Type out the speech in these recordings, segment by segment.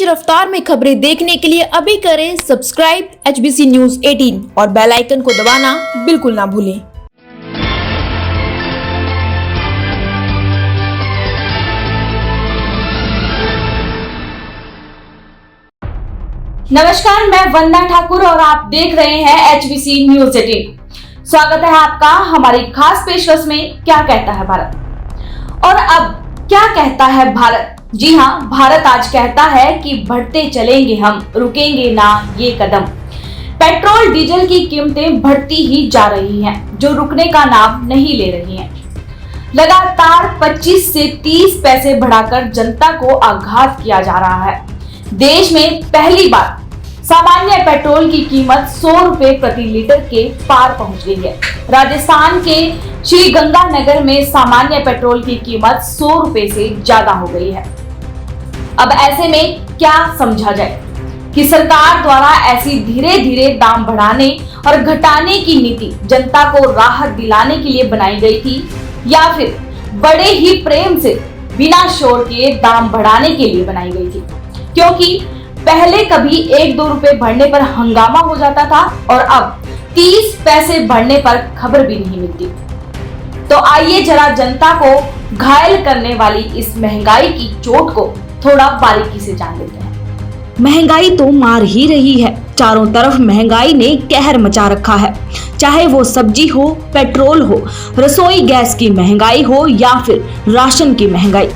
तेज रफ्तार में खबरें देखने के लिए अभी करें सब्सक्राइब HBC न्यूज 18 और बेल आइकन को दबाना बिल्कुल ना भूलें। नमस्कार, मैं वंदना ठाकुर और आप देख रहे हैं HBC न्यूज 18। स्वागत है आपका हमारी खास पेशकश में क्या कहता है भारत। और अब क्या कहता है भारत? जी हाँ, भारत आज कहता है कि बढ़ते चलेंगे हम, रुकेंगे ना ये कदम। पेट्रोल डीजल की कीमतें बढ़ती ही जा रही हैं, जो रुकने का नाम नहीं ले रही हैं। लगातार 25 से 30 पैसे बढ़ाकर जनता को आघात किया जा रहा है। देश में पहली बार सामान्य पेट्रोल की कीमत 100 रुपए प्रति लीटर के पार पहुंच गई है। राजस्थान के श्री गंगानगर में सामान्य पेट्रोल की कीमत 100 रुपए से ज्यादा हो गई है। अब ऐसे में क्या समझा जाए कि सरकार द्वारा ऐसी धीरे धीरे दाम बढ़ाने और घटाने की नीति जनता को राहत दिलाने के लिए बनाई गई थी, या फिर बड़े ही प्रेम से बिना शोर के दाम बढ़ाने के लिए बनाई गई थी? क्योंकि पहले कभी 1-2 रुपए बढ़ने पर हंगामा हो जाता था और अब 30 पैसे बढ़ने पर खबर भी नहीं मिलती। तो आइए जरा जनता को घायल करने वाली इस महंगाई की चोट को थोड़ा बारीकी से जान लेते हैं। महंगाई तो मार ही रही है। चारों तरफ महंगाई ने कहर मचा रखा है। चाहे वो सब्जी हो, पेट्रोल हो, रसोई गैस की महंगाई हो या फिर राशन की महंगाई,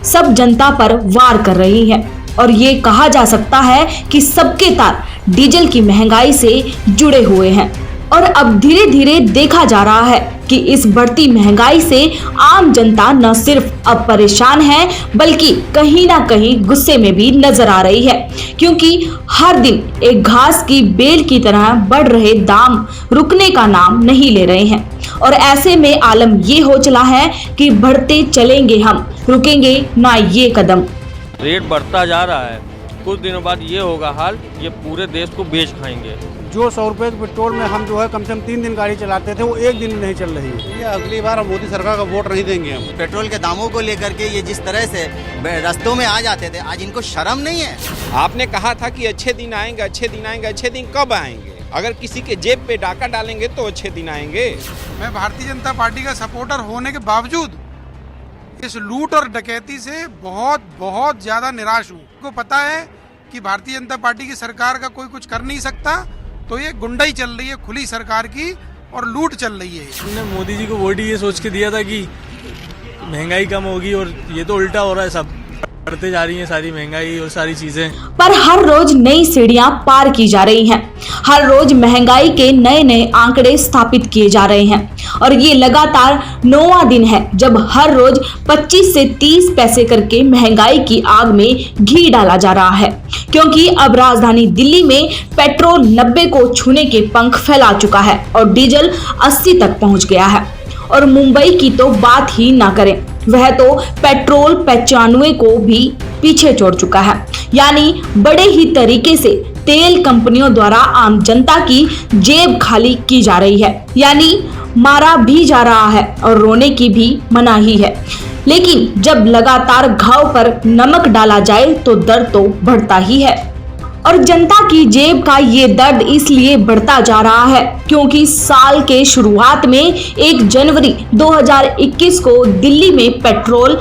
सब जनता पर वार कर रही है। और ये कहा जा सकता है कि सबके तार डीजल की महंगाई से जुड़े हुए हैं। और अब धीरे धीरे देखा जा रहा है कि इस बढ़ती महंगाई से आम जनता न सिर्फ अब परेशान है, बल्कि कहीं ना कहीं गुस्से में भी नजर आ रही है। क्योंकि हर दिन एक घास की बेल की तरह बढ़ रहे दाम रुकने का नाम नहीं ले रहे हैं। और ऐसे में आलम ये हो चला है कि बढ़ते चलेंगे हम, रुकेंगे ना ये कदम। रेट बढ़ता जा रहा है, कुछ दिनों बाद ये होगा हाल, ये पूरे देश को बेच खाएंगे। जो 100 रुपए के पेट्रोल में हम जो है कम से कम 3 दिन गाड़ी चलाते थे, वो 1 दिन में नहीं चल रही है। ये अगली बार मोदी सरकार का वोट नहीं देंगे हम। पेट्रोल के दामों को लेकर के ये जिस तरह से रास्तों में आ जाते थे, आज इनको शर्म नहीं है। आपने कहा था कि अच्छे दिन आएंगे, अच्छे दिन आएंगे, अच्छे दिन कब आएंगे? अगर किसी के जेब पे डाका डालेंगे तो अच्छे दिन आएंगे। मैं भारतीय जनता पार्टी का सपोर्टर होने के बावजूद इस लूट और डकैती से बहुत ज्यादा निराश हूँ। को पता है कि भारतीय जनता पार्टी की सरकार का कोई कुछ कर नहीं सकता, तो ये गुंडाई चल रही है खुली सरकार की और लूट चल रही है। हमने मोदी जी को वोट ये सोच के दिया था कि महंगाई कम होगी, और ये तो उल्टा हो रहा है। सब बढ़ते जा रही है सारी महंगाई और सारी चीजें। पर हर रोज नई सीढ़ियां पार की जा रही हैं। हर रोज महंगाई के नए नए आंकड़े स्थापित किए जा रहे हैं। और ये लगातार 9वां दिन है जब हर रोज 25 से 30 पैसे करके महंगाई की आग में घी डाला जा रहा है। क्योंकि अब राजधानी दिल्ली में पेट्रोल 90 को छूने के पंख फैला चुका है और डीजल 80 तक पहुंच गया है। और मुंबई की तो बात ही ना करें, वह तो पेट्रोल 95 को भी पीछे छोड़ चुका है। यानी बड़े ही तरीके से तेल कंपनियों द्वारा आम जनता की जेब खाली की जा रही है। यानी मारा भी जा रहा है और रोने की भी मनाही है। लेकिन जब लगातार घाव पर नमक डाला जाए तो दर्द तो बढ़ता ही है। और जनता की जेब का ये दर्द इसलिए बढ़ता जा रहा है क्योंकि साल के शुरुआत में 1 जनवरी 2021 को दिल्ली में पेट्रोल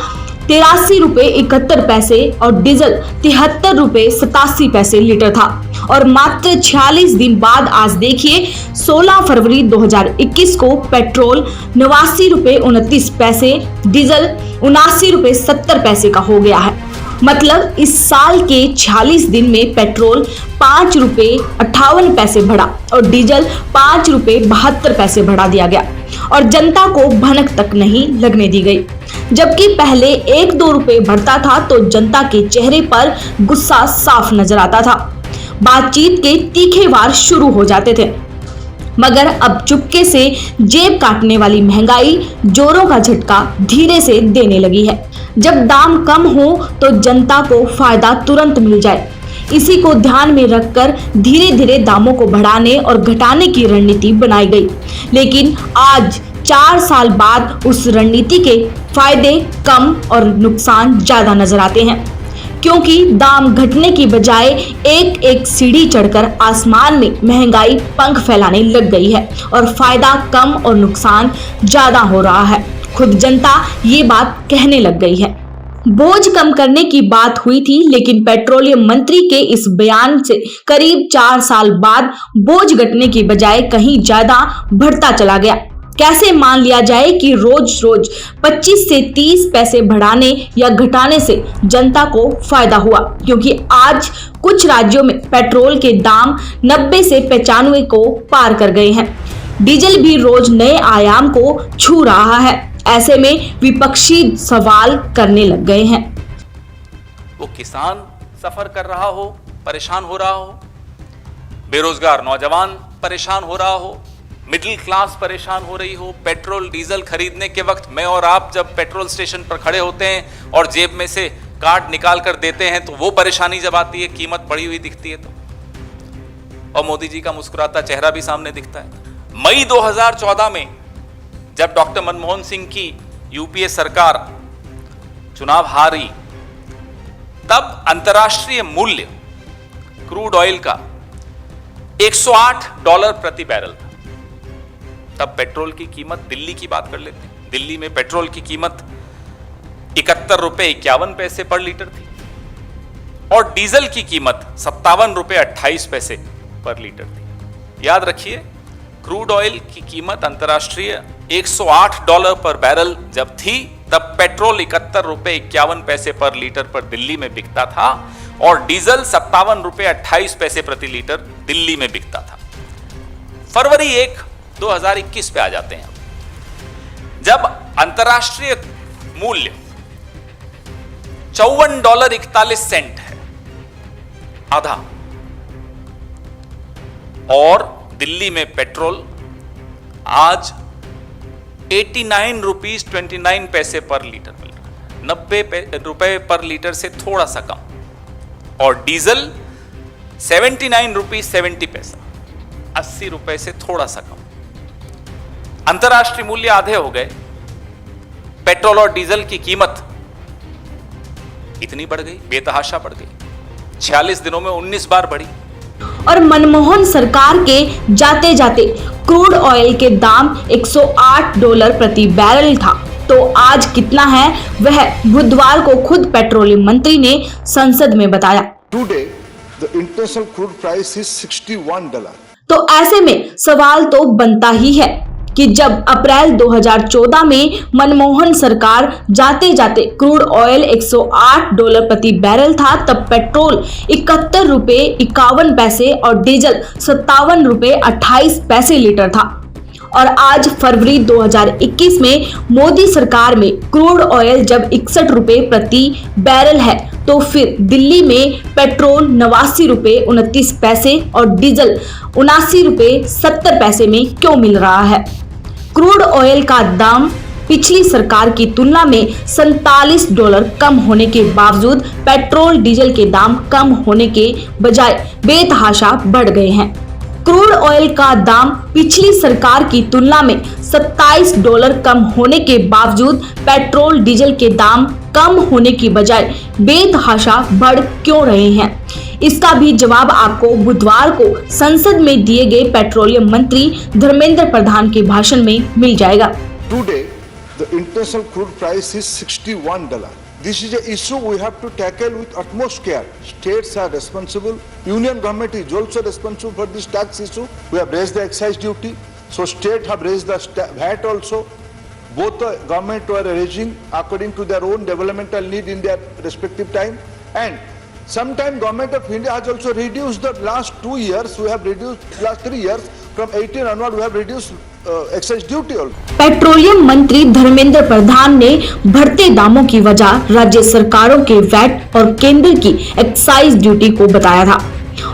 83 रुपए 71 पैसे और डीजल 73 रुपए 87 पैसे लीटर था। और मात्र 46 दिन बाद आज देखिए 16 फरवरी 2021 को पेट्रोल 89 रुपए 29 पैसे, डीजल 79 रुपए 70 पैसे का हो गया है। मतलब इस साल के 46 दिन में पेट्रोल 5 रुपए 58 पैसे बढ़ा और डीजल 5 रुपए 72 पैसे बढ़ा दिया गया। और जनता को भनक तक नहीं लगने दी गई। जबकि पहले 1-2 रुपए बढ़ता था तो जनता के चेहरे पर गुस्सा साफ नजर आता था। बातचीत के तीखे वार शुरू हो जाते थे। मगर अब चुपके से जेब काटने वाली महंगाई जोरों का झटका धीरे से देने लगी है। जब दाम कम हो तो जनता को फायदा तुरंत मिल जाए, इसी को ध्यान में रखकर धीरे धीरे दामों को बढ़ाने और घटाने की रणनीति बनाई गई। लेकिन आज 4 साल बाद उस रणनीति के फायदे कम और नुकसान ज्यादा नजर आते हैं। क्योंकि दाम घटने की बजाय एक एक सीढ़ी चढ़कर आसमान में महंगाई पंख फैलाने लग गई है और फायदा कम और नुकसान ज्यादा हो रहा है। खुद जनता ये बात कहने लग गई है। बोझ कम करने की बात हुई थी, लेकिन पेट्रोलियम मंत्री के इस बयान से करीब 4 साल बाद बोझ घटने की बजाय कहीं ज्यादा बढ़ता चला गया। कैसे मान लिया जाए कि रोज रोज 25 से 30 पैसे बढ़ाने या घटाने से जनता को फायदा हुआ, क्योंकि आज कुछ राज्यों में पेट्रोल के दाम 90 से 95 को पार कर गए हैं। डीजल भी रोज नए आयाम को छू रहा है। ऐसे में विपक्षी सवाल करने लग गए हैं। वो किसान सफर कर रहा हो, परेशान हो रहा हो, बेरोजगार नौजवान परेशान हो रहा हो, मिडिल क्लास परेशान हो रही हो, पेट्रोल डीजल खरीदने के वक्त मैं और आप जब पेट्रोल स्टेशन पर खड़े होते हैं और जेब में से कार्ड निकाल कर देते हैं तो वो परेशानी जब आती है, कीमत बढ़ी हुई दिखती है तो, और मोदी जी का मुस्कुराता चेहरा भी सामने दिखता है। मई 2014 में जब डॉक्टर मनमोहन सिंह की यूपीए सरकार चुनाव हारी, तब अंतर्राष्ट्रीय मूल्य क्रूड ऑयल का $108 प्रति बैरल था। तब पेट्रोल की कीमत, दिल्ली की बात कर लेते हैं, दिल्ली में पेट्रोल की कीमत 71 रुपए 51 पैसे पर लीटर थी और डीजल की कीमत 57 रुपए 28 पैसे पर लीटर थी। याद रखिए, क्रूड ऑयल की कीमत अंतर्राष्ट्रीय $108 पर बैरल जब थी, तब पेट्रोल 71 रुपए 51 पैसे पर लीटर पर दिल्ली में बिकता था और डीजल 57 रुपए 28 पैसे प्रति लीटर दिल्ली में बिकता था। फरवरी 1, 2021 पे आ जाते हैं, जब अंतर्राष्ट्रीय मूल्य $54.41 है, आधा, और दिल्ली में पेट्रोल आज 89 रुपीज 29 पैसे पर लीटर मिल रहा है, 90 रुपए पर लीटर से थोड़ा सा कम, और डीजल 79 रुपीज 70 पैसा, 80 रुपए से थोड़ा सा कम। अंतर्राष्ट्रीय मूल्य आधे हो गए, पेट्रोल और डीजल की कीमत इतनी बढ़ गई, बेतहाशा बढ़ गई, 46 दिनों में 19 बार बढ़ी। और मनमोहन सरकार के जाते जाते क्रूड ऑयल के दाम $108 प्रति बैरल था, तो आज कितना है वह बुधवार को खुद पेट्रोलियम मंत्री ने संसद में बताया। Today, the international crude price is $61. तो ऐसे में सवाल तो बनता ही है कि जब अप्रैल 2014 में मनमोहन सरकार जाते जाते क्रूड ऑयल $108 प्रति बैरल था, तब पेट्रोल 71 रुपए 51 पैसे और डीजल 57 रुपए 28 पैसे लीटर था। और आज फरवरी 2021 में मोदी सरकार में क्रूड ऑयल जब 61 रुपए प्रति बैरल है, तो फिर दिल्ली में पेट्रोल 89 रुपए 29 पैसे और डीजल 79 रुपए 70 पैसे में क्यों मिल रहा है? क्रूड ऑयल का दाम पिछली सरकार की तुलना में $47 कम होने के बावजूद पेट्रोल डीजल के दाम कम होने के बजाय बेतहाशा बढ़ गए हैं। क्रूड ऑयल का दाम पिछली सरकार की तुलना में $27 कम होने के बावजूद पेट्रोल डीजल के दाम कम होने की बजाय बेतहाशा बढ़ क्यों रहे हैं? इसका भी जवाब आपको बुधवार को संसद में दिए गए पेट्रोलियम मंत्री धर्मेंद्र प्रधान के भाषण में मिल जाएगा। Today, the international crude price is $61. This is an issue we have to tackle with utmost care. States are responsible. Union government is also responsible for this tax issue. We have raised the excise duty, so state have raised the VAT also. Both the government were raising according to their own developmental need in their respective time, and sometime government of India has also reduced the last 2 years. We have reduced last 3 years from 18 onward. We have reduced excise duty also. Petroleum मंत्री धर्मेंद्र प्रधान ने बढ़ते दामों की वजह राज्य सरकारों के VAT और केंद्र की एक्साइज ड्यूटी को बताया था,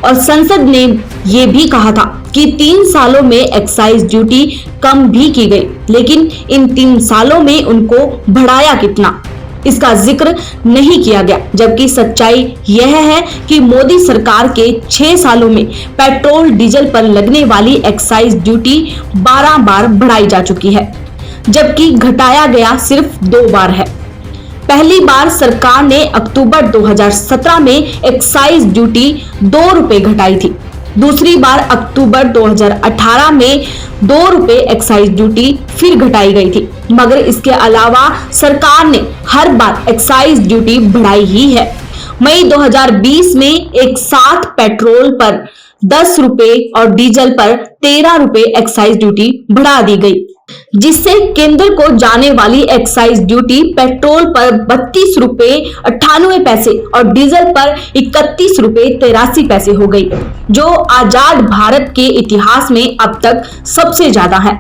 और संसद ने ये भी कहा था कि 3 सालों में एक्साइज ड्यूटी कम भी की गई, लेकिन इन 3 सालों में उनको बढ़ाया कितना, इसका जिक्र नहीं किया गया। जबकि सच्चाई यह है कि मोदी सरकार के 6 सालों में पेट्रोल डीजल पर लगने वाली एक्साइज ड्यूटी 12 बार बढ़ाई जा चुकी है, जबकि घटाया गया सिर्फ 2 बार है। पहली बार सरकार ने अक्टूबर 2017 में एक्साइज ड्यूटी 2 रुपए घटाई थी। दूसरी बार अक्टूबर 2018 में 2 रुपए एक्साइज ड्यूटी फिर घटाई गई थी, मगर इसके अलावा सरकार ने हर बार एक्साइज ड्यूटी बढ़ाई ही है। मई 2020 में एक साथ पेट्रोल पर 10 रुपए और डीजल पर 13 रुपए एक्साइज ड्यूटी बढ़ा दी गई, जिससे केंद्र को जाने वाली एक्साइज ड्यूटी पेट्रोल पर 32 रुपए 98 पैसे और डीजल पर 31 रुपए 83 पैसे हो गई, जो आजाद भारत के इतिहास में अब तक सबसे ज्यादा है।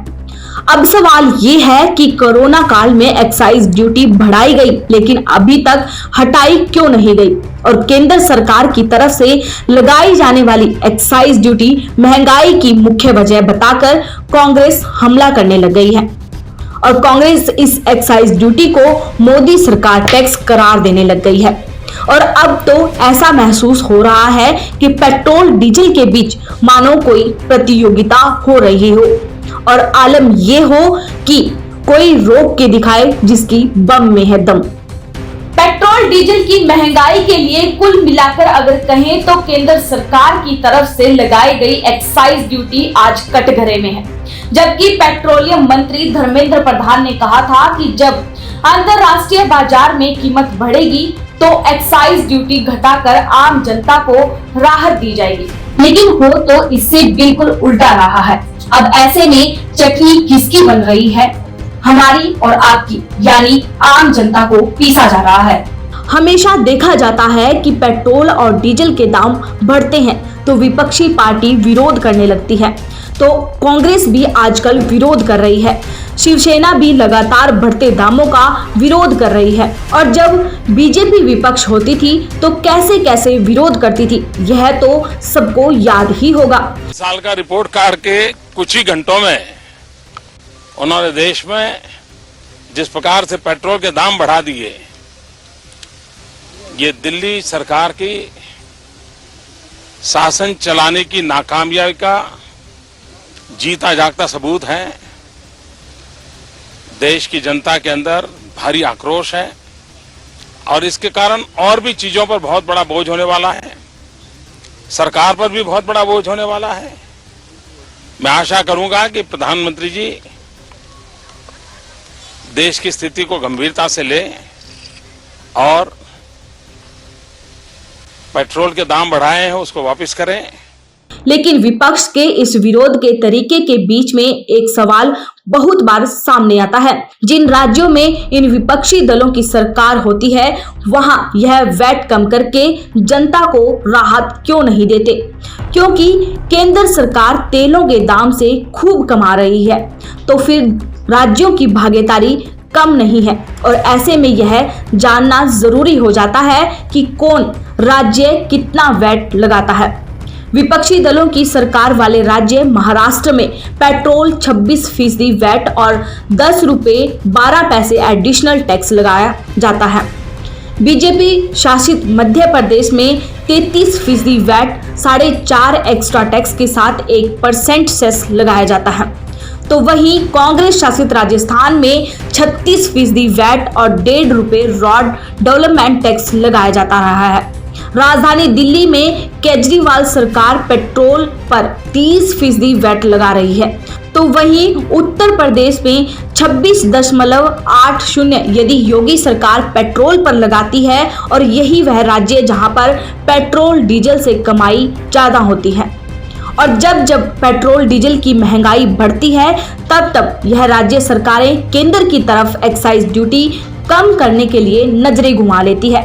अब सवाल ये है कि कोरोना काल में एक्साइज ड्यूटी बढ़ाई गई, लेकिन अभी तक हटाई क्यों नहीं गई? और केंद्र सरकार की तरफ से लगाई जाने वाली एक्साइज ड्यूटी महंगाई की मुख्य वजह बताकर कांग्रेस हमला करने लग गई है और कांग्रेस इस एक्साइज ड्यूटी को मोदी सरकार टैक्स करार देने लग गई है। और अब तो ऐसा महसूस हो रहा है कि पेट्रोल डीजल के बीच मानो कोई प्रतियोगिता हो रही हो और आलम ये हो कि कोई रोक के दिखाए जिसकी बम में है दम। पेट्रोल डीजल की महंगाई के लिए कुल मिलाकर अगर कहें तो केंद्र सरकार की तरफ से लगाई गई एक्साइज ड्यूटी आज कटघरे में है, जबकि पेट्रोलियम मंत्री धर्मेंद्र प्रधान ने कहा था कि जब अंतरराष्ट्रीय बाजार में कीमत बढ़ेगी तो एक्साइज ड्यूटी घटाकर आम जनता को राहत दी जाएगी, लेकिन हो तो इससे बिल्कुल उल्टा रहा है। अब ऐसे में चटनी किसकी बन रही है? हमारी और आपकी, यानी आम जनता को पीसा जा रहा है। हमेशा देखा जाता है कि पेट्रोल और डीजल के दाम बढ़ते हैं तो विपक्षी पार्टी विरोध करने लगती है, तो कांग्रेस भी आजकल विरोध कर रही है। शिवसेना भी लगातार बढ़ते दामों का विरोध कर रही है और जब बीजेपी विपक्ष होती थी तो कैसे कैसे विरोध करती थी, यह तो सबको याद ही होगा। साल का रिपोर्ट कार्ड के कुछ ही घंटों में उन्होंने देश में जिस प्रकार से पेट्रोल के दाम बढ़ा दिए, ये दिल्ली सरकार की शासन चलाने की नाकामयाबी का जीता जागता सबूत है। देश की जनता के अंदर भारी आक्रोश है और इसके कारण और भी चीजों पर बहुत बड़ा बोझ होने वाला है, सरकार पर भी बहुत बड़ा बोझ होने वाला है। मैं आशा करूंगा कि प्रधानमंत्री जी देश की स्थिति को गंभीरता से लें और पेट्रोल के दाम बढ़ाए हैं उसको वापस करें। लेकिन विपक्ष के इस विरोध के तरीके के बीच में एक सवाल बहुत बार सामने आता है। जिन राज्यों में इन विपक्षी दलों की सरकार होती है वहां यह वैट कम करके जनता को राहत क्यों नहीं देते? क्योंकि केंद्र सरकार तेलों के दाम से खूब कमा रही है, तो फिर राज्यों की भागीदारी कम नहीं है और ऐसे में यह जानना जरूरी हो जाता है कि कौन राज्य कितना वैट लगाता है। विपक्षी दलों की सरकार वाले राज्य महाराष्ट्र में पेट्रोल 26% वैट और 10 रुपए 12 पैसे एडिशनल टैक्स लगाया जाता है। बीजेपी शासित मध्य प्रदेश में 33% वैट 4.5 एक्स्ट्रा टैक्स के साथ 1% सेस लगाया जाता है, तो वहीं कांग्रेस शासित राजस्थान में 36% वैट और 1.5 रुपए रॉड डेवलपमेंट टैक्स लगाया जाता रहा है। राजधानी दिल्ली में केजरीवाल सरकार पेट्रोल पर 30% वैट लगा रही है, तो वहीं उत्तर प्रदेश में 26.80 यदि योगी सरकार पेट्रोल पर लगाती है और यही वह राज्य जहां पर पेट्रोल डीजल से कमाई ज्यादा होती है। और जब जब पेट्रोल डीजल की महंगाई बढ़ती है तब तब यह राज्य सरकारें केंद्र की तरफ एक्साइज ड्यूटी कम करने के लिए नजरें घुमा लेती है।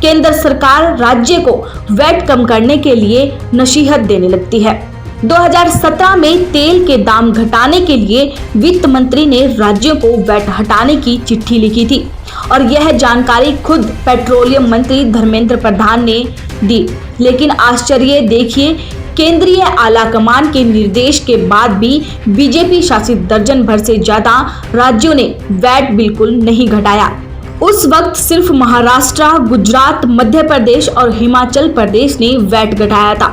केंद्र सरकार राज्य को वैट कम करने के लिए नसीहत देने लगती है। 2017 में तेल के दाम घटाने के लिए वित्त मंत्री ने राज्यों को वैट हटाने की चिट्ठी लिखी थी और यह जानकारी खुद पेट्रोलियम मंत्री धर्मेंद्र प्रधान ने दी। लेकिन आश्चर्य देखिए, केंद्रीय आला कमान के निर्देश के बाद भी बीजेपी शासित दर्जन भर से ज्यादा राज्यों ने वैट बिल्कुल नहीं घटाया। उस वक्त सिर्फ महाराष्ट्र, गुजरात, मध्य प्रदेश और हिमाचल प्रदेश ने वैट घटाया था।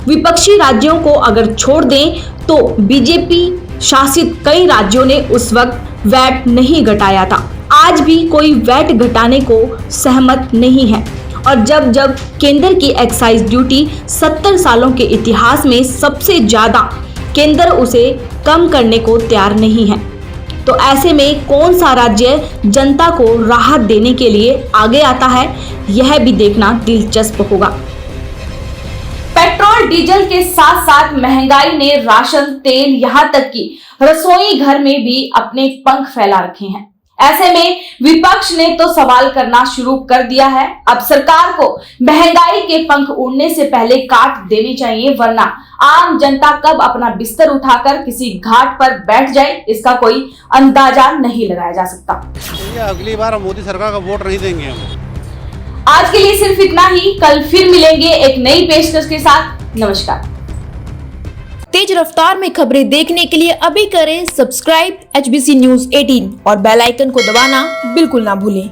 विपक्षी राज्यों को अगर छोड़ दें तो बीजेपी शासित कई राज्यों ने उस वक्त वैट नहीं घटाया था। आज भी कोई वैट घटाने को सहमत नहीं है और जब जब केंद्र की एक्साइज ड्यूटी 70 सालों के इतिहास में सबसे ज्यादा केंद्र उसे कम करने को तैयार नहीं है, तो ऐसे में कौन सा राज्य जनता को राहत देने के लिए आगे आता है, यह भी देखना दिलचस्प होगा। पेट्रोल डीजल के साथ साथ महंगाई ने राशन, तेल, यहाँ तक कि रसोई घर में भी अपने पंख फैला रखे हैं। ऐसे में विपक्ष ने तो सवाल करना शुरू कर दिया है। अब सरकार को महंगाई के पंख उड़ने से पहले काट देने चाहिए, वरना आम जनता कब अपना बिस्तर उठाकर किसी घाट पर बैठ जाए, इसका कोई अंदाजा नहीं लगाया जा सकता। अगली बार मोदी सरकार का वोट नहीं देंगे हम। आज के लिए सिर्फ इतना ही। कल फिर मिलेंगे एक नई पेशकश के साथ। नमस्कार। तेज रफ्तार में खबरें देखने के लिए अभी करें सब्सक्राइब HBC News 18 और बेल आइकन को दबाना बिल्कुल ना भूलें।